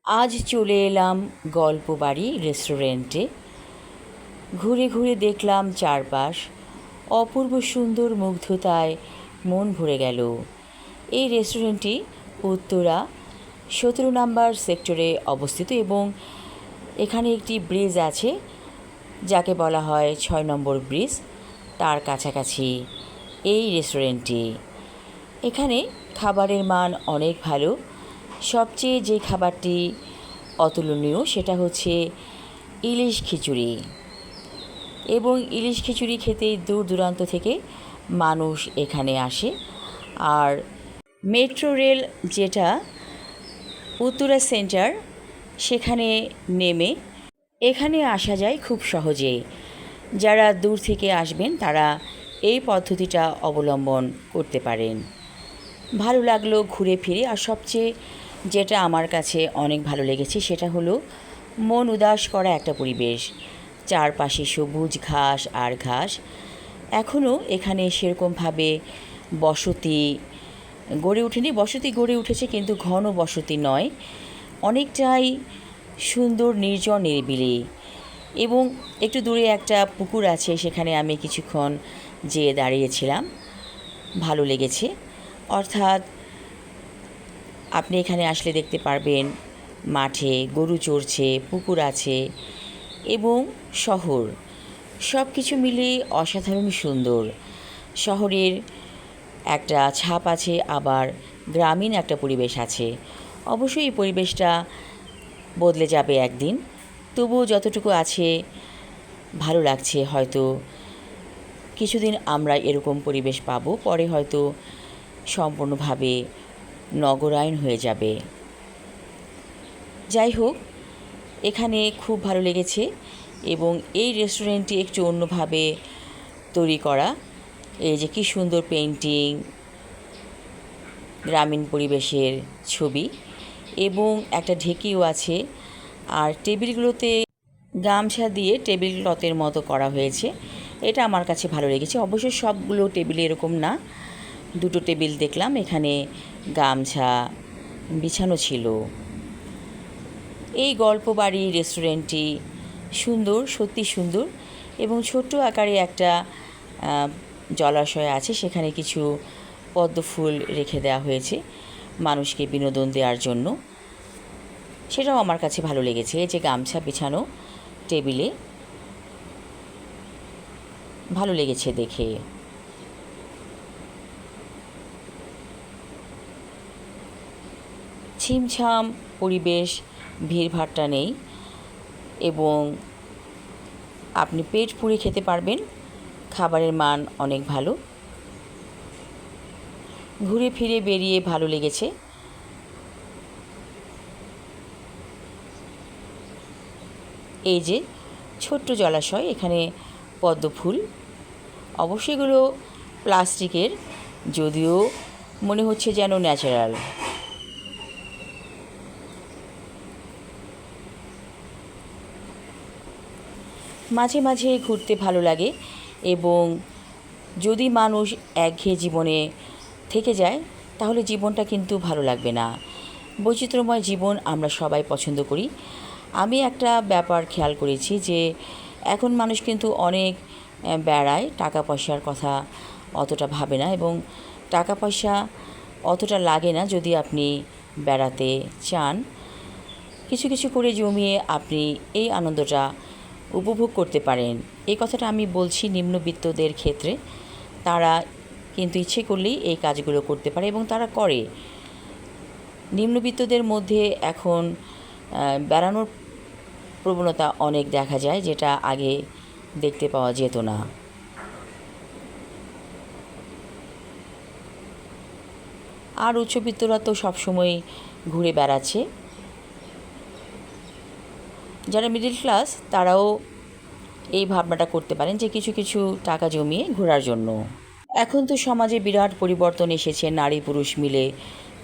আজ চলে এলাম গল্পবাড়ি রেস্টুরেন্টে। ঘুরে ঘুরে দেখলাম চারপাশ, অপূর্ব সুন্দর মুগ্ধতায় মন ভরে গেল। এই রেস্টুরেন্টটি উত্তরা 17 নম্বর সেক্টরে অবস্থিত এবং এখানে একটি ব্রিজ আছে যাকে বলা হয় 6 নম্বর ব্রিজ, তার কাছাকাছি এই রেস্টুরেন্টটি। এখানে খাবারের মান অনেক ভালো। সবচেয়ে যে খাবারটি অতুলনীয় সেটা হচ্ছে ইলিশ খিচুড়ি, এবং ইলিশ খিচুড়ি খেতে দূর দূরান্ত থেকে মানুষ এখানে আসে। আর মেট্রো রেল যেটা উত্তরা সেন্টার, সেখানে নেমে এখানে আসা যায় খুব সহজে। যারা দূর থেকে আসবেন তারা এই পদ্ধতিটা অবলম্বন করতে পারেন। ভালো লাগলো ঘুরে ফিরে। আর সবচেয়ে যেটা আমার কাছে অনেক ভালো লেগেছে সেটা হলো মন উদাস করা একটা পরিবেশ, চারপাশে সবুজ ঘাস আর ঘাস। এখনও এখানে সেরকমভাবে বসতি গড়ে ওঠেনি। বসতি গড়ে উঠেছে কিন্তু ঘন বসতি নয়, অনেকটাই সুন্দর নির্জন নিরিবিলি। এবং একটু দূরে একটা পুকুর আছে, সেখানে আমি কিছুক্ষণ যেয়ে দাঁড়িয়েছিলাম, ভালো লেগেছে। অর্থাৎ আপনি এখানে আসলে দেখতে পারবেন মাঠে গরু চড়ছে, পুকুর আছে এবং শহর, সব কিছু মিলিয়ে অসাধারণ সুন্দর। শহরের একটা ছাপ আছে, আবার গ্রামীণ একটা পরিবেশ আছে। অবশ্যই এই পরিবেশটা বদলে যাবে একদিন, তবুও যতটুকু আছে ভালো লাগছে। হয়তো কিছুদিন আমরা এরকম পরিবেশ পাবো, পরে হয়তো সম্পূর্ণভাবে নগরায়ণ হয়ে যাবে। যাই হোক, এখানে খুব ভালো লেগেছে এবং এই রেস্টুরেন্টটি একটু অন্যভাবে তৈরি করা। এই যে কী সুন্দর পেন্টিং, গ্রামীণ পরিবেশের ছবি, এবং একটা ঢেকিও আছে। আর টেবিলগুলোতে গামছা দিয়ে টেবিল ক্লথের মতো করা হয়েছে, এটা আমার কাছে ভালো লেগেছে। অবশ্য সবগুলো টেবিল এরকম না, দুটো টেবিল দেখলাম এখানে গামছা বিছানো ছিল। এই গল্পবাড়ি রেস্টুরেন্টটি সুন্দর, সত্যি সুন্দর। এবং ছোট্ট আকারে একটা জলাশয় আছে, সেখানে কিছু পদ্ম ফুল রেখে দেওয়া হয়েছে মানুষকে বিনোদন দেওয়ার জন্য, সেটাও আমার কাছে ভালো লেগেছে। এই যে গামছা বিছানো টেবিলে, ভালো লেগেছে দেখে। ছিমছাম পরিবেশ, ভিড়ভাট্টা নেই, এবং আপনি পেট পুরে খেতে পারবেন। খাবারের মান অনেক ভালো। ঘুরে ফিরে বেরিয়ে ভালো লেগেছে। এই যে ছোট্ট জলাশয়, এখানে পদ্ম ফুল, অবশ্যই এগুলো প্লাস্টিকের, যদিও মনে হচ্ছে যেন ন্যাচারাল। মাঝে মাঝে ঘুরতে ভালো লাগে, এবং যদি মানুষ একঘেয়ে জীবনে থেকে যায় তাহলে জীবনটা কিন্তু ভালো লাগবে না। বৈচিত্র্যময় জীবন আমরা সবাই পছন্দ করি। আমি একটা ব্যাপার খেয়াল করেছি যে এখন মানুষ কিন্তু অনেক বেড়ায়, টাকা পয়সার কথা অতটা ভাবে না, এবং টাকা পয়সা অতটা লাগে না যদি আপনি বেড়াতে চান। কিছু কিছু করে জমিয়ে আপনি এই আনন্দটা উপভোগ করতে পারেন। এই কথাটা আমি বলছি নিম্নবিত্তদের ক্ষেত্রে। তারা কিন্তু ইচ্ছে করলেই এই কাজগুলো করতে পারে এবং তারা করে। নিম্নবিত্তদের মধ্যে এখন বেড়ানোর প্রবণতা অনেক দেখা যায়, যেটা আগে দেখতে পাওয়া যেত না। আর উচ্চবিত্তরা তো সবসময় ঘুরে বেড়াচ্ছে। যারা মিডল ক্লাস তারাও এই ভাবনাটা করতে পারেন যে কিছু কিছু টাকা জমিয়ে ঘোরার জন্য। এখন তো সমাজে বিরাট পরিবর্তন এসেছে, নারী পুরুষ মিলে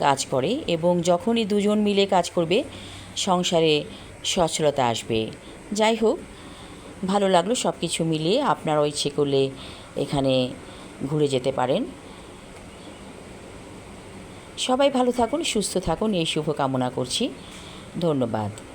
কাজ করে, এবং যখনই দুজন মিলে কাজ করবে সংসারে সচ্ছলতা আসবে। যাই হোক, ভালো লাগলো সব কিছু মিলিয়ে। আপনারাও ইচ্ছে করলে এখানে ঘুরে যেতে পারেন। সবাই ভালো থাকুন, সুস্থ থাকুন, এই শুভ কামনা করছি। ধন্যবাদ।